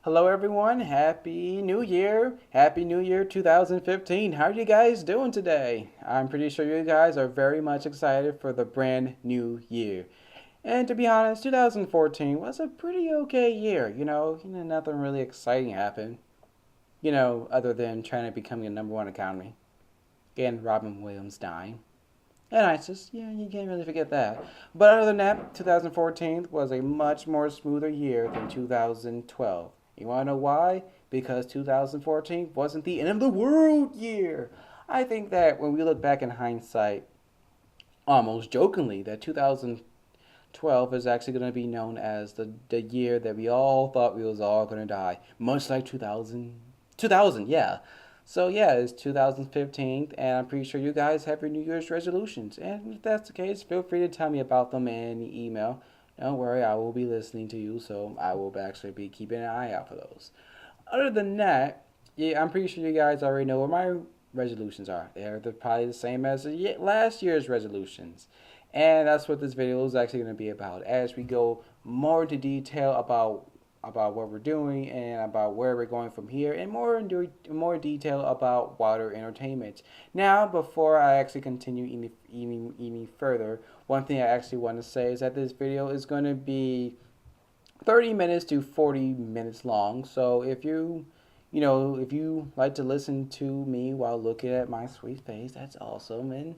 Hello, everyone. Happy New Year. Happy New Year 2015. How are you guys doing today? I'm pretty sure you guys are very much excited for the brand new year. And to be honest, 2014 was a pretty okay year. Nothing really exciting happened, other than trying to become a number one economy. And Robin Williams dying. And ISIS, yeah, you can't really forget that. But other than that, 2014 was a much more smoother year than 2012. You want to know why? Because 2014 wasn't the end of the world year. I think that when we look back in hindsight, almost jokingly, that 2012 is actually going to be known as the year that we all thought we was all going to die. Much like 2000, yeah. So yeah, it's 2015, and I'm pretty sure you guys have your New Year's resolutions. And if that's the case, feel free to tell me about them in the email. Don't worry, I will be listening to you, so I will actually be keeping an eye out for those. Other than that, yeah, I'm pretty sure you guys already know what my resolutions are. Probably the same as last year's resolutions. And that's what this video is actually going to be about as we go more into detail about what we're doing and about where we're going from here, and more detail about water entertainment. Now, before I actually continue any further, one thing I actually want to say is that this video is going to be 30 minutes to 40 minutes long. So if you like to listen to me while looking at my sweet face, that's awesome. And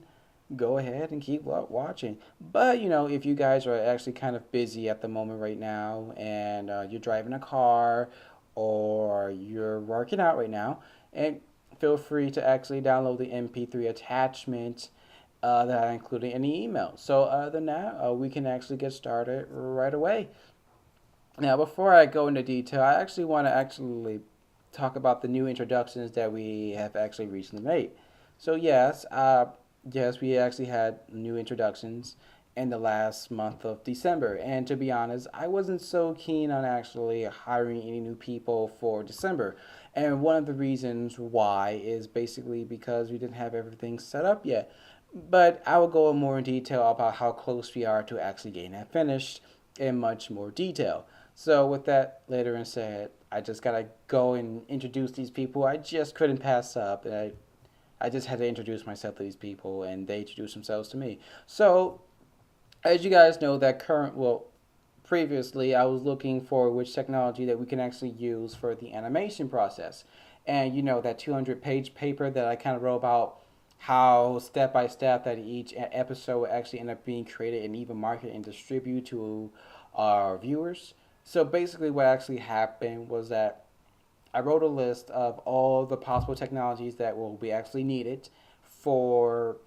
go ahead and keep watching. But if you guys are actually kind of busy at the moment right now, and you're driving a car or you're working out right now, and feel free to actually download the MP3 attachment that I included in the email. So other than that, we can actually get started right away. Now, before I go into detail, I actually want to actually talk about the new introductions that we have actually recently made. So yes, we actually had new introductions in the last month of December. And to be honest, I wasn't so keen on actually hiring any new people for December. And one of the reasons why is basically because we didn't have everything set up yet. But I will go in more in detail about how close we are to actually getting that finished in much more detail. So with that later and said, I just gotta go and introduce these people. I just couldn't pass up, and I just had to introduce myself to these people, and they introduced themselves to me. So, as you guys know, previously I was looking for which technology that we can actually use for the animation process. And that 200-page paper that I kind of wrote about how step by step that each episode would actually end up being created and even marketed and distributed to our viewers. So basically, what actually happened was that I wrote a list of all the possible technologies that will be actually needed for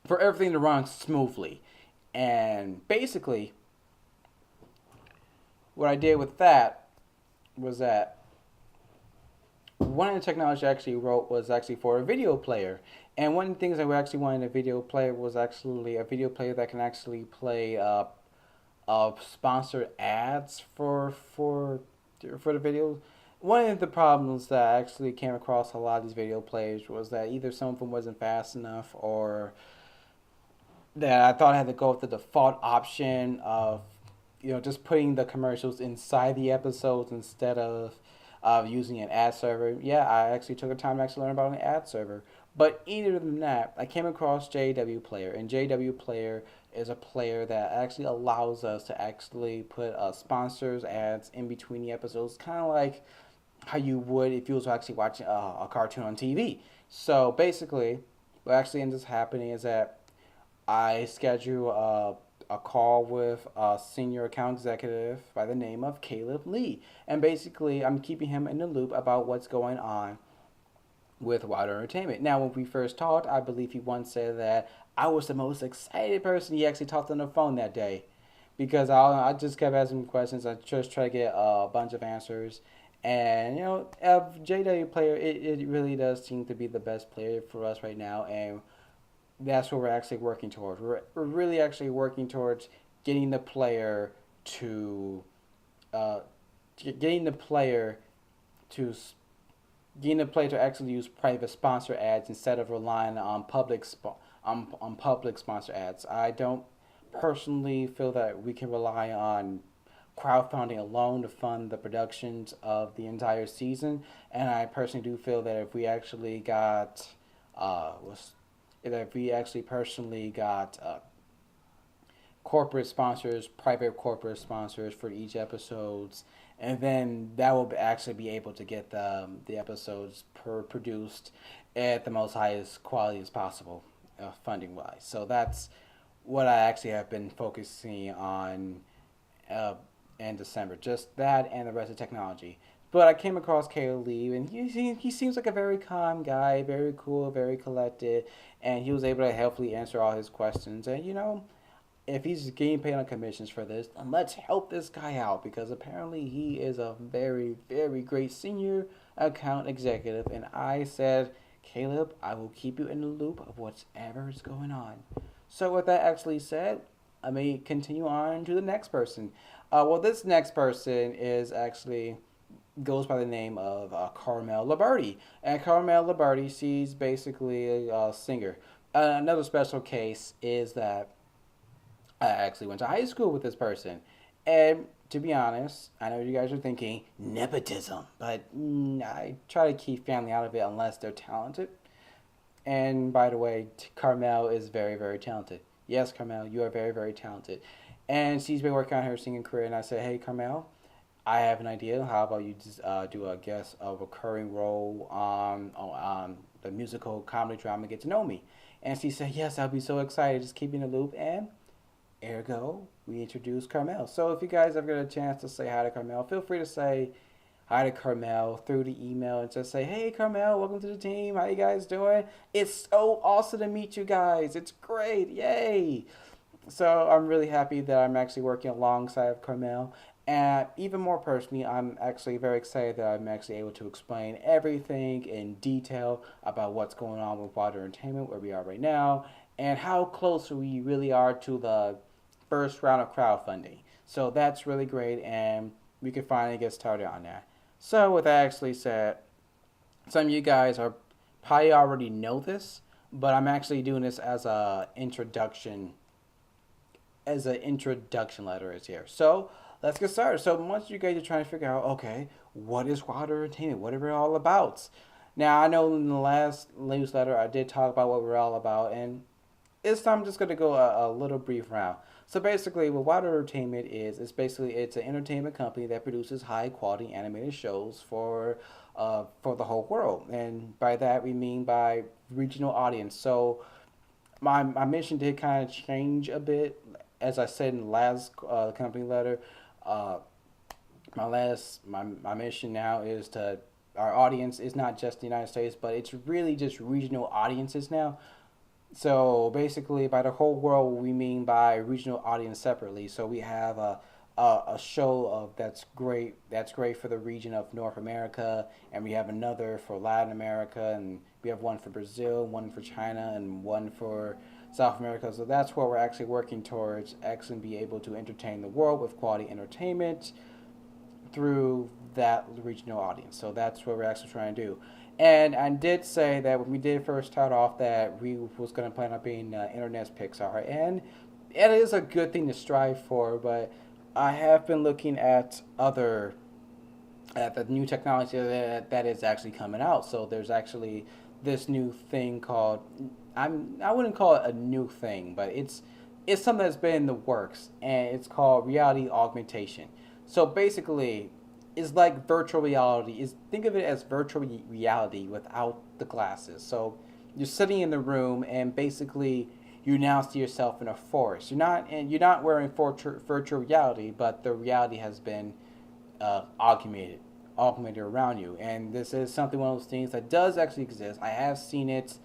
for everything to run smoothly. And basically, what I did with that was that one of the technologies I actually wrote was actually for a video player. And one of the things that we actually wanted in a video player was actually a video player that can actually play sponsored ads for the videos. One of the problems that I actually came across a lot of these video players was that either some of them wasn't fast enough, or that I thought I had to go with the default option of just putting the commercials inside the episodes instead of using an ad server. Yeah, I actually took the time to actually learn about an ad server. But either than that, I came across JW Player, and JW Player is a player that actually allows us to actually put sponsors ads in between the episodes, kind of like how you would if you was actually watching a cartoon on TV. So basically, what actually ends up happening is that I schedule a call with a senior account executive by the name of Caleb Lee. And basically, I'm keeping him in the loop about what's going on with Wild Entertainment. Now, when we first talked, I believe he once said that I was the most excited person he actually talked on the phone that day, because I just kept asking him questions. I just tried to get a bunch of answers. And, JW Player, it really does seem to be the best player for us right now. And that's what we're actually working towards. We're really actually working towards getting the player to uh, getting the player to getting the player to actually use private sponsor ads instead of relying on public sponsor ads. I don't personally feel that we can rely on crowdfunding alone to fund the productions of the entire season. And I personally do feel that if we actually got was that if we actually personally got corporate sponsors, private corporate sponsors for each episodes, and then that will actually be able to get the episodes produced at the most highest quality as possible, funding wise. So that's what I actually have been focusing on uh, in December. Just that and the rest of technology. But I came across Caleb Lee, and he seems like a very calm guy, very cool, very collected, and he was able to helpfully answer all his questions. And if he's getting paid on commissions for this, then let's help this guy out because apparently he is a very, very great senior account executive. And I said, Caleb, I will keep you in the loop of whatever is going on. So, with that actually said, let me continue on to the next person. Well, this next person is actually goes by the name of Carmel Laberti. And Carmel Laberti, she's basically a singer. Another special case is that I actually went to high school with this person. And to be honest, I know you guys are thinking nepotism, but I try to keep family out of it unless they're talented. And by the way, Carmel is very, very talented. Yes, Carmel, you are very, very talented. And she's been working on her singing career. And I said, hey, Carmel, I have an idea. How about you just do a recurring role on the musical comedy drama Get to Know Me? And she said, yes, I'll be so excited. Just keep me in the loop. And ergo, we introduced Carmel. So if you guys ever get a chance to say hi to Carmel, feel free to say hi to Carmel through the email and just say, hey, Carmel, welcome to the team. How you guys doing? It's so awesome to meet you guys. It's great. Yay. So I'm really happy that I'm actually working alongside of Carmel. And even more personally, I'm actually very excited that I'm actually able to explain everything in detail about what's going on with Water Entertainment, where we are right now, and how close we really are to the first round of crowdfunding. So that's really great, and we can finally get started on that. So with that actually said, some of you guys are probably already know this, but I'm actually doing this as an introduction letter is here. So let's get started. So once you guys are trying to figure out, okay, what is Water Entertainment? What are we all about? Now I know in the last newsletter I did talk about what we're all about, and this time I'm just gonna go a little brief round. So basically, what Water Entertainment is basically it's an entertainment company that produces high quality animated shows for the whole world, and by that we mean by regional audience. So my mission did kind of change a bit, as I said in the last company letter. Uh, my mission now is to our audience is not just the United States, but it's really just regional audiences now. So basically, by the whole world, we mean by regional audience separately. So we have a show of that's great for the region of North America, and we have another for Latin America, and we have one for Brazil, one for China, and one for South America. So that's what we're actually working towards. Actually, be able to entertain the world with quality entertainment through that regional audience. So that's what we're actually trying to do. And I did say that when we did first start off that we was going to plan on being internet's Pixar, and it is a good thing to strive for. But I have been looking at the new technology that is actually coming out. So there's actually this new thing called I wouldn't call it a new thing, but it's something that's been in the works, and it's called reality augmentation. So basically, it's like virtual reality. Is think of it as virtual reality without the glasses. So you're sitting in the room, and basically you now see yourself in a forest. You're not wearing virtual reality, but the reality has been augmented around you. And this is something one of those things that does actually exist. I have seen it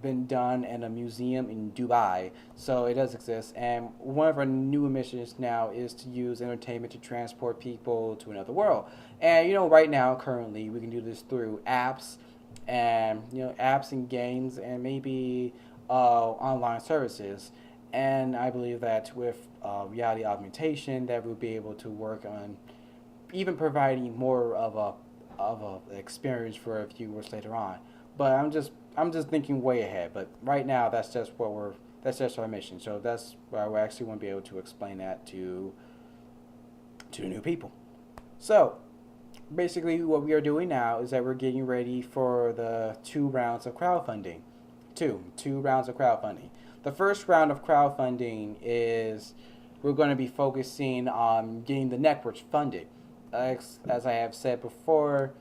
been done in a museum in Dubai, so it does exist. And one of our new missions now is to use entertainment to transport people to another world. And right now, currently, we can do this through apps, and apps and games, and maybe online services. And I believe that with reality augmentation, that we'll be able to work on even providing more of a experience for viewers later on. But I'm just thinking way ahead. But right now, that's just our mission. So that's why we actually want to be able to explain that to two new people. So basically, what we are doing now is that we're getting ready for the two rounds of crowdfunding. Two rounds of crowdfunding. The first round of crowdfunding is we're going to be focusing on getting the networks funded. As I have said before,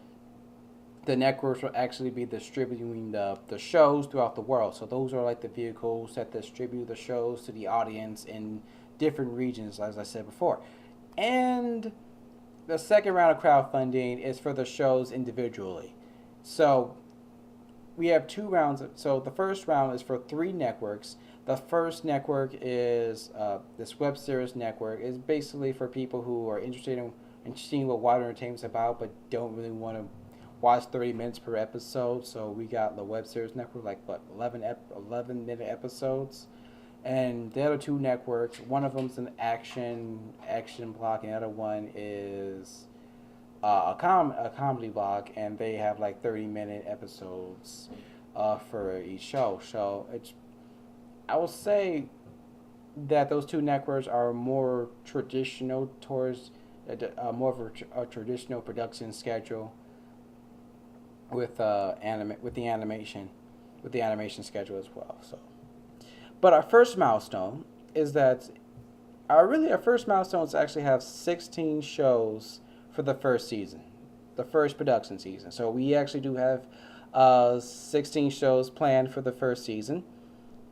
the networks will actually be distributing the shows throughout the world. So those are like the vehicles that distribute the shows to the audience in different regions, as I said before. And the second round of crowdfunding is for the shows individually. So we have two rounds. So the first round is for three networks. The first network is this web series network. Is basically for people who are interested in seeing what Wild Entertainment is about, but don't really want to watch 30 minutes per episode. So we got the web series network, like what 11-minute episodes. And the other two networks, one of them's an action block, and the other one is a comedy block, and they have like 30-minute episodes for each show. So I will say that those two networks are more traditional towards more of a traditional production schedule with the animation schedule as well. So, but our first milestone is that our first milestone is to actually have 16 shows for the first season, the first production season. So we actually do have 16 shows planned for the first season,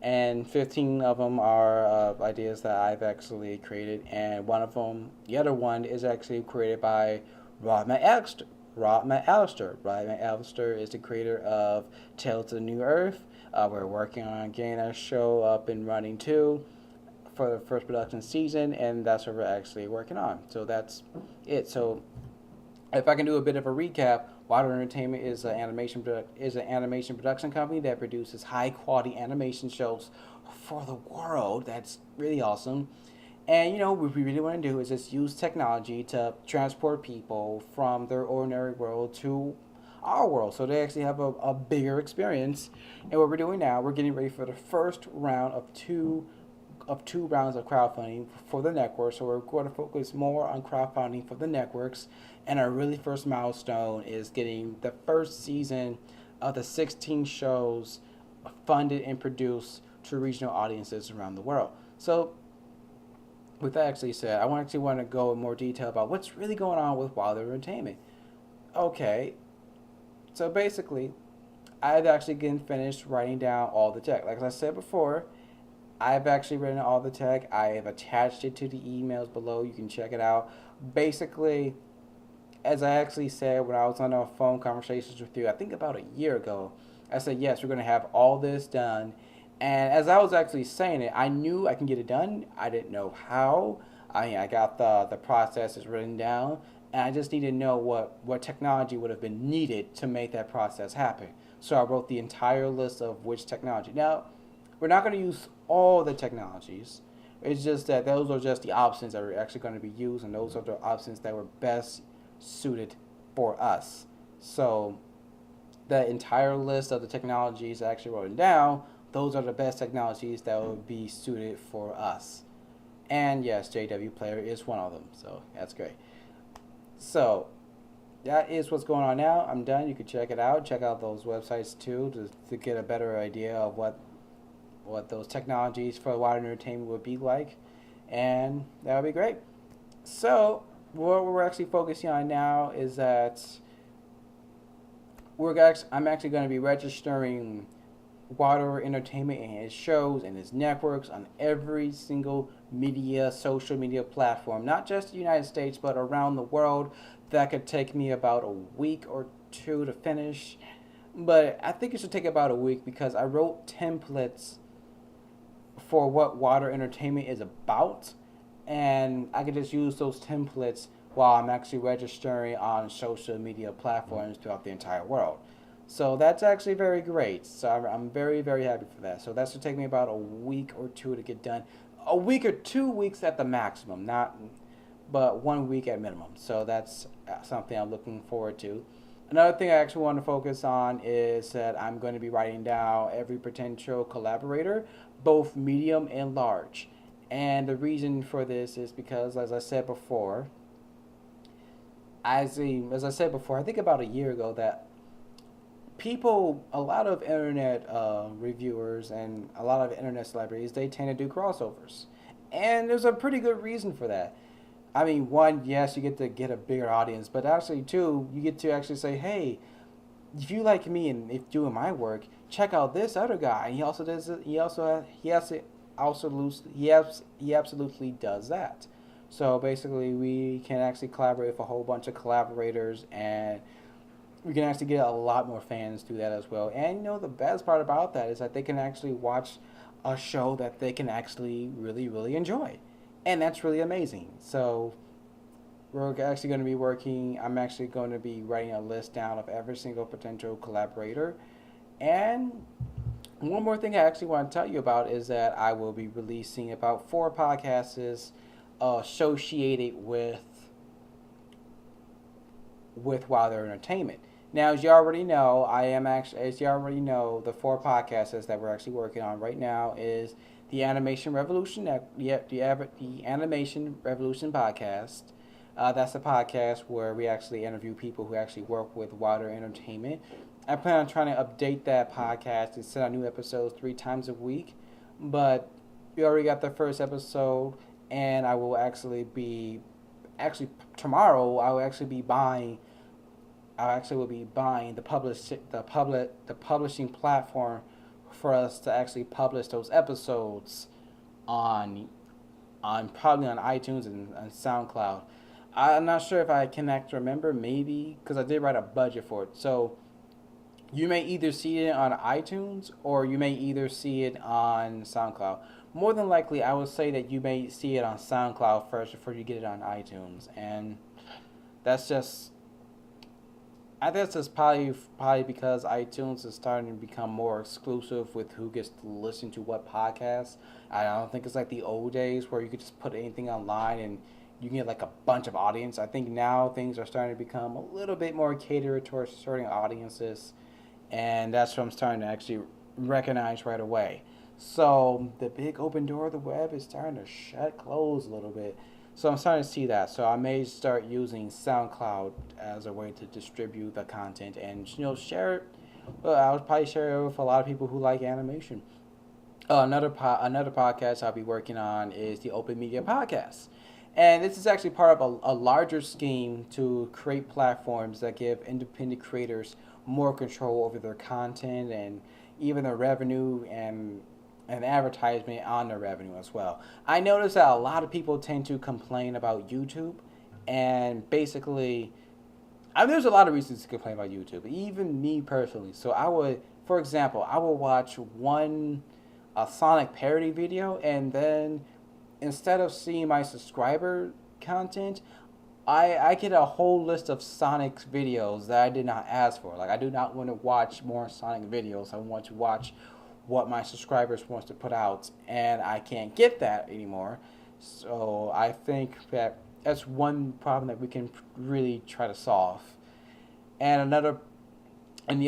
and 15 of them are ideas that I've actually created, and the other one is actually created by Rod McAllister. Rod McAllister is the creator of Tales of the New Earth. We're working on getting that show up and running too for the first production season, and that's what we're actually working on. So that's it. So if I can do a bit of a recap, Wild Entertainment is an animation production company that produces high quality animation shows for the world. That's really awesome. And what we really want to do is just use technology to transport people from their ordinary world to our world, so they actually have a bigger experience. And what we're doing now, we're getting ready for the first round of two rounds of crowdfunding for the network. So we're going to focus more on crowdfunding for the networks. And our really first milestone is getting the first season of the 16 shows funded and produced to regional audiences around the world. So with that actually said, I actually want to go in more detail about what's really going on with Wild Entertainment. Okay, so basically, I've actually getting finished writing down all the tech. Like I said before, I've actually written all the tech. I have attached it to the emails below. You can check it out. Basically, as I actually said when I was on a phone conversations with you, I think about a year ago, I said, yes, we're going to have all this done. And as I was actually saying it, I knew I can get it done. I didn't know how. I got the processes written down, and I just needed to know what technology would have been needed to make that process happen. So I wrote the entire list of which technology. Now, we're not going to use all the technologies. It's just that those are just the options that are actually going to be used, and those are the options that were best suited for us. So the entire list of the technologies I actually wrote down, those are the best technologies that would be suited for us. And yes, JW Player is one of them, so that's great. So that is what's going on now. I'm done. You can check it out. Check out those websites too to get a better idea of what those technologies for Wild Entertainment would be like, and that would be great. So what we're actually focusing on now is that I'm actually going to be registering Wild Entertainment and his shows and his networks on every single social media platform, not just the United States, but around the world. That could take me about a week or two to finish, but I think it should take about a week because I wrote templates for what Wild Entertainment is about, and I could just use those templates while I'm actually registering on social media platforms throughout the entire world. So that's actually very great. So I'm very, very happy for that. So that's going to take me about a week or two to get done. A week or 2 weeks at the maximum, but 1 week at minimum. So that's something I'm looking forward to. Another thing I actually want to focus on is that I'm going to be writing down every potential collaborator, both medium and large. And the reason for this is because, as I said before, as I said before, I think about a year ago that a lot of internet reviewers and a lot of internet celebrities, they tend to do crossovers, and there's a pretty good reason for that. I mean, one, yes, you get to get a bigger audience, but actually, two, you get to actually say, hey, if you like me and if doing my work, check out this other guy. He also does it. He has it also loose. He absolutely does that. So basically, we can actually collaborate with a whole bunch of collaborators, and we can actually get a lot more fans through that as well. And the best part about that is that they can actually watch a show that they can actually really really enjoy, and that's really amazing. So we're actually going to be working. I'm actually going to be writing a list down of every single potential collaborator. And one more thing I actually want to tell you about is that I will be releasing about 4 podcasts associated with Wilder Entertainment. Now, as you already know, as you already know, the 4 podcasts that we're actually working on right now is the Animation Revolution, the Animation Revolution podcast. That's a podcast where we actually interview people who actually work with Wilder Entertainment. I plan on trying to update that podcast and send out new episodes 3 times a week, but we already got the first episode, and I will actually be tomorrow. I actually will be buying the publishing platform for us to actually publish those episodes on probably on iTunes and SoundCloud. I'm not sure if I can actually remember, maybe because I did write a budget for it. So you may either see it on iTunes or you may either see it on SoundCloud. More than likely, I would say that you may see it on SoundCloud first before you get it on iTunes, and that's just I guess it's probably because iTunes is starting to become more exclusive with who gets to listen to what podcasts. I don't think it's like the old days where you could just put anything online and you can get like a bunch of audience. I think now things are starting to become a little bit more catered towards certain audiences, and that's what I'm starting to actually recognize right away. So the big open door of the web is starting to shut close a little bit. So I'm starting to see that. So I may start using SoundCloud as a way to distribute the content and share it. Well, I would probably share it with a lot of people who like animation. Another podcast I'll be working on is the Open Media Podcast. And this is actually part of a larger scheme to create platforms that give independent creators more control over their content and even their revenue and advertisement on their revenue as well. I notice that a lot of people tend to complain about YouTube, and basically, there's a lot of reasons to complain about YouTube, even me personally. So for example, I will watch a Sonic parody video, and then instead of seeing my subscriber content, I get a whole list of Sonic videos that I did not ask for. Like, I do not want to watch more Sonic videos. I want to watch what my subscribers wants to put out, and I can't get that anymore. So I think that that's one problem that we can really try to solve. And the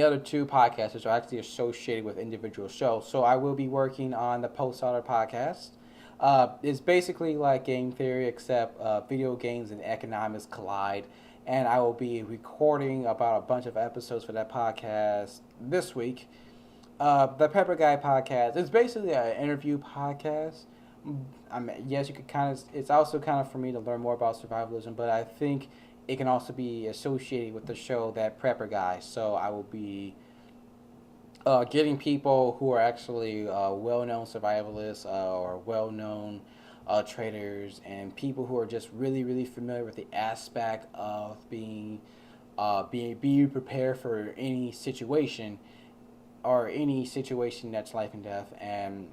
other 2 podcasts are actually associated with individual shows. So I will be working on the Post Starter podcast. It's basically like game theory, except video games and economics collide. And I will be recording about a bunch of episodes for that podcast this week. The Pepper Guy podcast is basically an interview podcast. Yes, you could kind of. It's also kind of for me to learn more about survivalism, but I think it can also be associated with the show that Prepper Guy. So I will be getting people who are actually well-known survivalists or well-known traders and people who are just really, really familiar with the aspect of being prepared for any situation or any situation that's life and death. And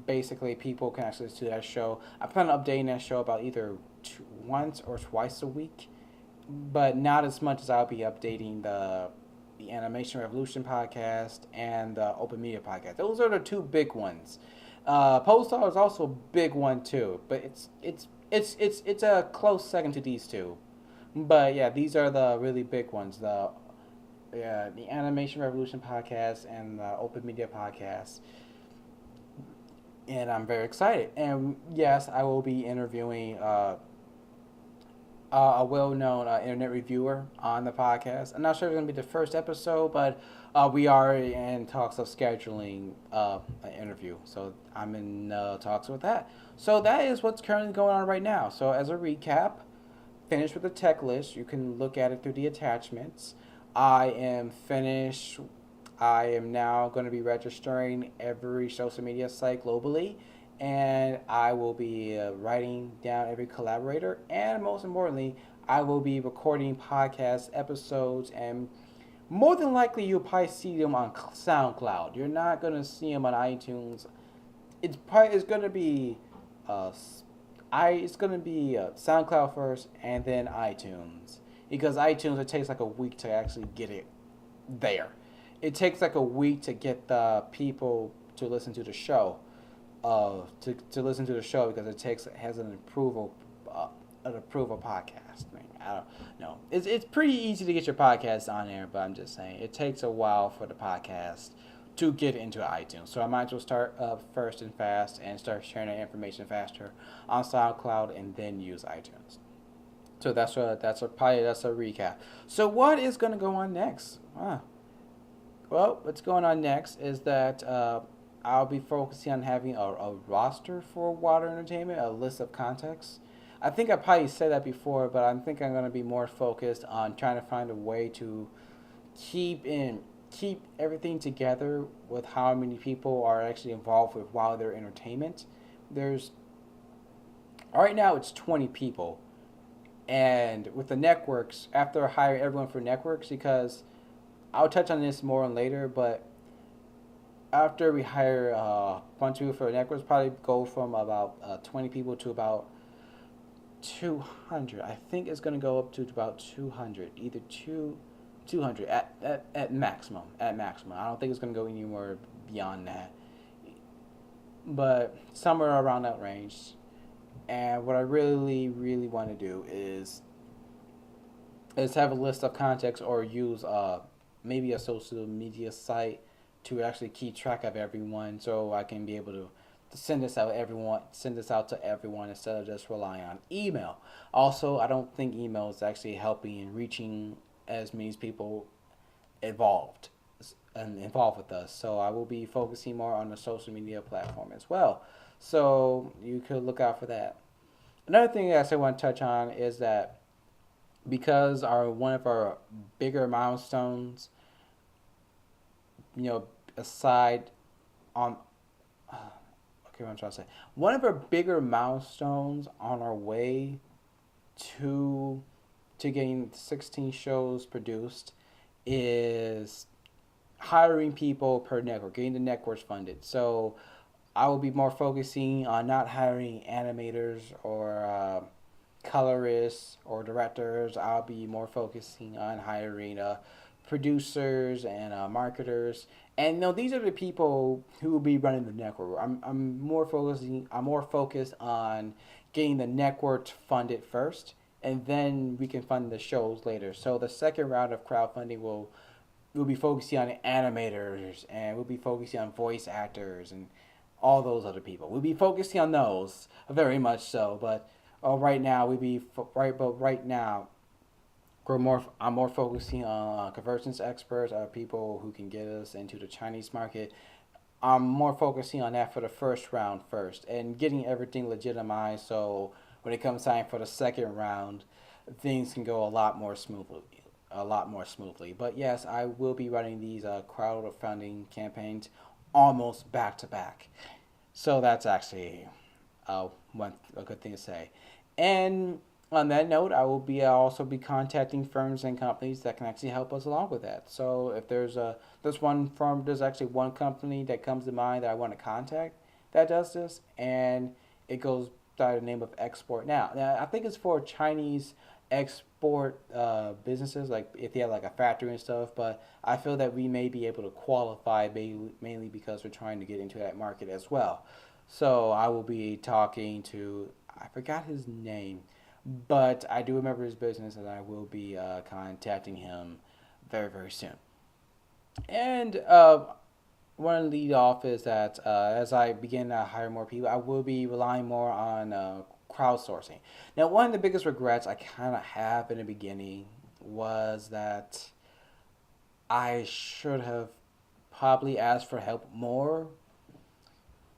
basically people can actually listen to that show. I plan on updating that show about either once or twice a week, but not as much as I'll be updating the Animation Revolution podcast and the Open Media podcast. Those are the 2 big ones. Poststar is also a big one too, but it's a close second to these 2. But yeah, these are the really big ones. The Animation Revolution podcast and the Open Media podcast. And I'm very excited. And yes, I will be interviewing a well-known internet reviewer on the podcast. I'm not sure if it's going to be the first episode, but we are in talks of scheduling an interview. So I'm in talks with that. So that is what's currently going on right now. So as a recap, finished with the tech list. You can look at it through the attachments. I am finished. I am now going to be registering every social media site globally, and I will be writing down every collaborator, and most importantly, I will be recording podcast episodes, and more than likely you'll probably see them on SoundCloud. You're not going to see them on iTunes. It's going to be uh, it's gonna be SoundCloud first, and then iTunes, because iTunes it takes like a week to actually get it there. It takes like a week to get the people to listen to the show, to listen to the show because it has an approval podcast. I mean, I don't know. It's pretty easy to get your podcast on there, but I'm just saying it takes a while for the podcast to get into iTunes. So I might as well start first and fast and start sharing that information faster on SoundCloud and then use iTunes. So that's a recap. So what is going to go on next? Well, what's going on next is that I'll be focusing on having a roster for Water Entertainment, a list of contacts. I think I probably said that before, but I think I'm going to be more focused on trying to find a way to keep in keep everything together with how many people are actually involved with Wilder Entertainment. There's right now it's 20 people, and with the networks, after I hire everyone for networks, because I'll touch on this more on later, but after we hire a bunch of people for networks, probably go from about 20 people to about 200. I think it's going to go up to about 200, either 200 at maximum. At maximum. I don't think it's going to go anywhere beyond that. But somewhere around that range. And what I really, really want to do is have a list of contacts or use maybe a social media site to actually keep track of everyone, so I can be able to send this out to everyone instead of just relying on email. Also, I don't think email is actually helping in reaching as many people involved involved with us. So I will be focusing more on the social media platform as well. So you could look out for that. Another thing that I want to touch on is that because our one of our bigger milestones, you know, aside on okay, what I'm trying to say, one of our bigger milestones on our way to getting 16 shows produced is hiring people per network, getting the networks funded. So I will be more focusing on not hiring animators or colorists or directors. I'll be more focusing on hiring producers and marketers. And no, these are the people who will be running the network. I'm more focused on getting the network funded first, and then we can fund the shows later. So the second round of crowdfunding will we'll be focusing on animators, and we'll be focusing on voice actors and all those other people. We'll be focusing on those very much so. But right now right now I'm more focusing on conversions experts, people who can get us into the Chinese market. I'm more focusing on that for the first round first, and getting everything legitimized. So when it comes time for the second round, things can go a lot more smoothly. But yes, I will be running these crowdfunding campaigns almost back to back. So that's actually a good thing to say. And on that note, I will be also be contacting firms and companies that can actually help us along with that. So if there's actually one company that comes to mind that I want to contact that does this, and it goes by the name of Export Now. Now I think it's for Chinese export businesses, like if they have like a factory and stuff. But I feel that we may be able to qualify mainly because we're trying to get into that market as well. So I will be talking to, I forgot his name, but I do remember his business, and I will be contacting him very, very soon. And one lead off is that as I begin to hire more people, I will be relying more on crowdsourcing. Now, one of the biggest regrets I kind of have in the beginning was that I should have probably asked for help more.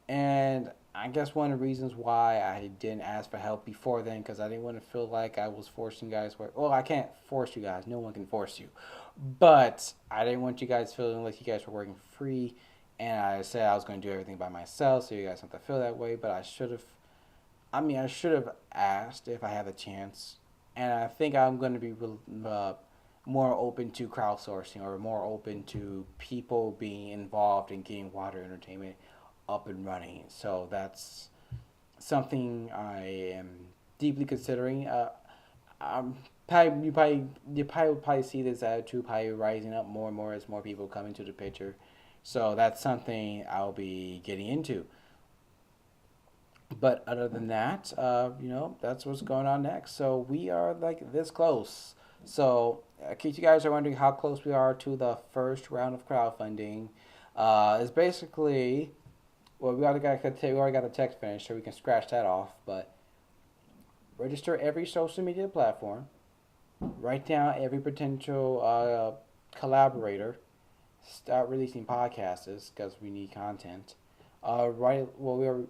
And I guess one of the reasons why I didn't ask for help before then, because I didn't want to feel like I was forcing you guys work. Well, I can't force you guys. No one can force you. But I didn't want you guys feeling like you guys were working free. And I said I was going to do everything by myself, so you guys don't have to feel that way. But I should have. I mean, I should have asked if I had the chance. And I think I'm going to be more open to crowdsourcing, or more open to people being involved in getting water entertainment up and running. So that's something I am deeply considering. You probably will probably see this attitude probably rising up more and more as more people come into the picture. So that's something I'll be getting into. But other than that, that's what's going on next. So we are like this close. So in case you guys are wondering how close we are to the first round of crowdfunding, it's basically, well, we already got the text finished, so we can scratch that off. But register every social media platform, write down every potential collaborator, start releasing podcasts because we need content. Write well,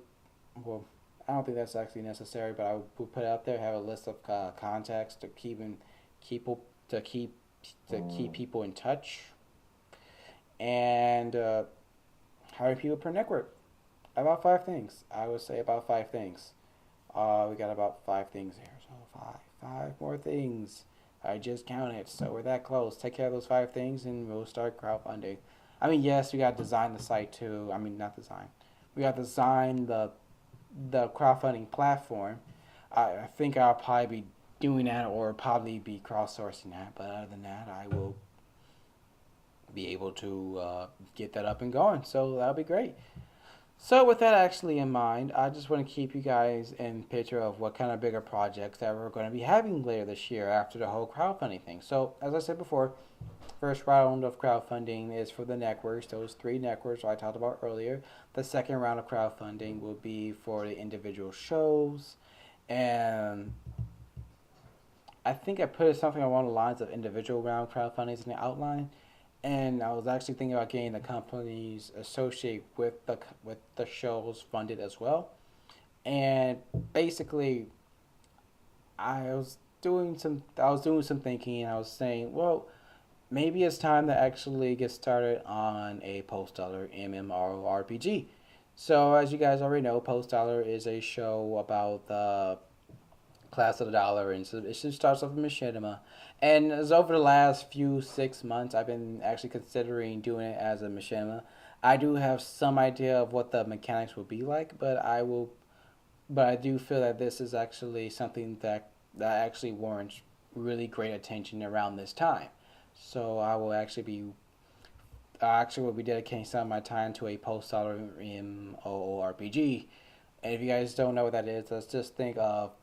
well, I don't think that's actually necessary, but I would put it out there. Have a list of contacts to keep to keep keep people in touch, and hiring people per network. About 5 things. I would say about 5 things. We got about 5 things here, so five more things. I just counted, so we're that close. Take care of those 5 things, and we'll start crowdfunding. I mean, yes, we got to design the site too. I mean, not design. We got to design the crowdfunding platform. I think I'll probably be doing that, or probably be crowdsourcing that. But other than that, I will be able to get that up and going. So that'll be great. So with that actually in mind, I just want to keep you guys in picture of what kind of bigger projects that we're going to be having later this year after the whole crowdfunding thing. So as I said before, first round of crowdfunding is for the networks, those 3 networks I talked about earlier. The second round of crowdfunding will be for the individual shows, and I think I put something along the lines of individual round crowdfundings in the outline. And I was actually thinking about getting the companies associated with the shows funded as well. And basically, I was doing some thinking, and I was saying, well, maybe it's time to actually get started on a Post Dollar MMORPG. So as you guys already know, Post Dollar is a show about the class of the dollar, and so it just starts off with machinima. And as over the last few 6 months, I've been actually considering doing it as a machinima. I do have some idea of what the mechanics will be like, but I do feel that this is actually something that actually warrants really great attention around this time. So I actually will be dedicating some of my time to a post dollar MMORPG. And if you guys don't know what that is, let's just think of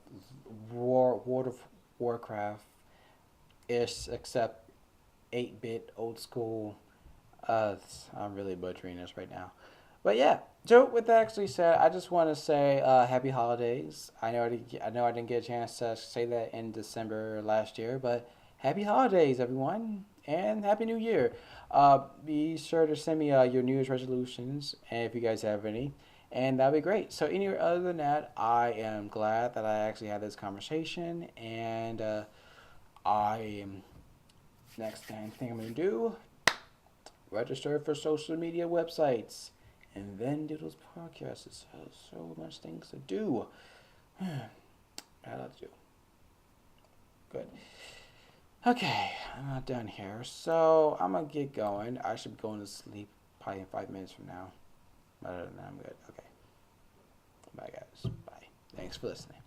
World of Warcraft ish, except 8-bit old school. I'm really butchering this right now. But yeah, so with that actually said, I just want to say happy holidays. I know I didn't get a chance to say that in December last year, but happy holidays, everyone, and happy New Year. Be sure to send me your New Year's resolutions, and if you guys have any, and that'd be great. So, other than that, I am glad that I actually had this conversation, and I am next thing I'm gonna do, register for social media websites, and then do those podcasts. It's so much things to do. I love to do. Good. Okay, I'm not done here, so I'm gonna get going. I should be going to sleep probably in 5 minutes from now. Other than that, I'm good. Okay. Bye, guys. Bye. Thanks for listening.